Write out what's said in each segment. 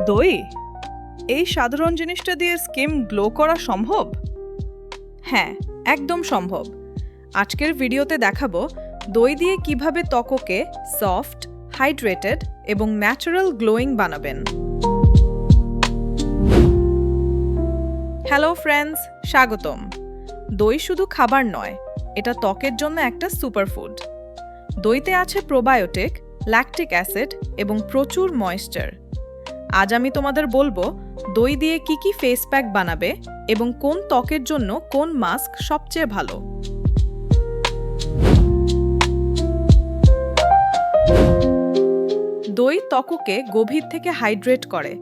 দই এই সাধারণ জিনিসটা দিয়ে স্কিন গ্লো করা সম্ভব? হ্যাঁ, একদম সম্ভব। আজকের ভিডিওতে দেখাবো দই দিয়ে কিভাবে ত্বককে সফট, হাইড্রেটেড এবং ন্যাচারাল গ্লোয়িং বানাবেন। হ্যালো ফ্রেন্ডস, স্বাগতম। দই শুধু খাবার নয়, এটা ত্বকের জন্য একটা সুপারফুড। দইতে আছে প্রোবায়োটিক, ল্যাকটিক অ্যাসিড এবং প্রচুর ময়েশ্চার। আজ আমি তোমাদের বলবো দই দিয়ে কি কি ফেস প্যাক বানাবে এবং কোন ত্বকের জন্য কোন মাস্ক সবচেয়ে ভালো। দই ত্বককে গভীর থেকে হাইড্রেট করে,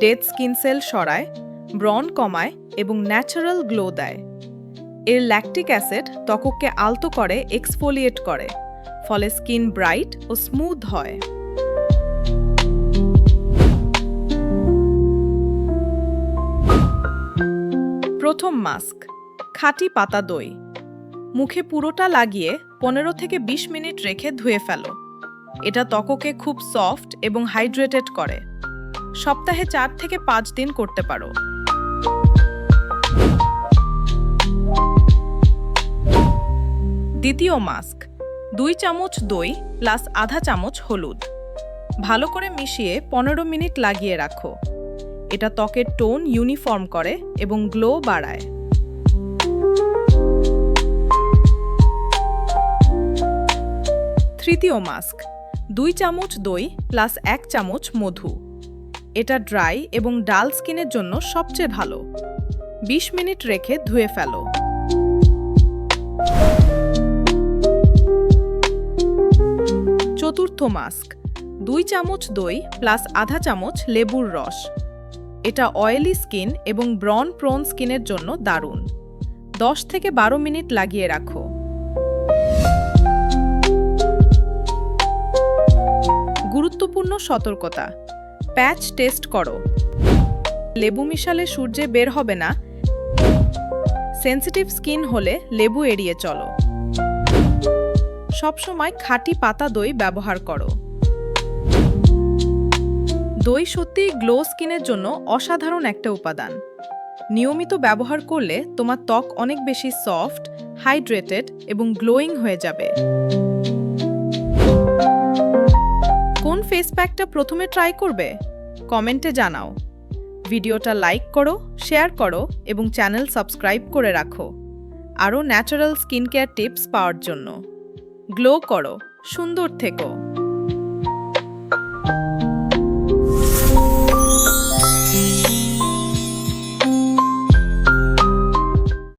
ডেড স্কিন সেল সরায়, ব্রণ কমায় এবং ন্যাচারাল গ্লো দেয়। এর ল্যাকটিক অ্যাসিড ত্বককে আলতো করে, এক্সফোলিয়েট করে, ফলে স্কিন ব্রাইট ও স্মুথ হয়। প্রথম মাস্ক, খাঁটি পাতা দই। মুখে পুরোটা লাগিয়ে 15 থেকে 20 মিনিট রেখে ধুয়ে ফেলো। এটা ত্বককে খুব সফট এবং হাইড্রেটেড করে। সপ্তাহে 4 থেকে 5 দিন করতে পারো। দ্বিতীয় মাস্ক, 2 চামচ দই প্লাস আধা চামচ হলুদ। ভালো করে মিশিয়ে 15 মিনিট লাগিয়ে রাখো। এটা ত্বকের টোন ইউনিফর্ম করে এবং গ্লো বাড়ায়। তৃতীয় মাস্ক, 2 চামচ দই প্লাস 1 চামচ মধু। এটা ড্রাই এবং ডাল স্কিনের জন্য সবচেয়ে ভালো। 20 মিনিট রেখে ধুয়ে ফেলো। চতুর্থ মাস্ক, 2 চামচ দই প্লাস আধা চামচ লেবুর রস। এটা অয়েলি স্কিন এবং ব্রণ প্রোন স্কিনের জন্য দারুণ। 10 থেকে 12 মিনিট লাগিয়ে রাখো। গুরুত্বপূর্ণ সতর্কতা, প্যাচ টেস্ট করো। লেবু মিশালে সূর্যে বের হবে না। সেনসিটিভ স্কিন হলে লেবু এড়িয়ে চলো। সবসময় খাঁটি পাতা দই ব্যবহার করো। দই সত্যিই গ্লো স্কিনের জন্য অসাধারণ একটা উপাদান। নিয়মিত ব্যবহার করলে তোমার ত্বক অনেক বেশি সফট, হাইড্রেটেড এবং গ্লোয়িং হয়ে যাবে। কোন ফেস প্যাকটা প্রথমে ট্রাই করবে? কমেন্টে জানাও। ভিডিওটা লাইক করো, শেয়ার করো এবং চ্যানেল সাবস্ক্রাইব করে রাখো আরও ন্যাচারাল স্কিন কেয়ার টিপস পাওয়ার জন্য। গ্লো করো, সুন্দর থেকো।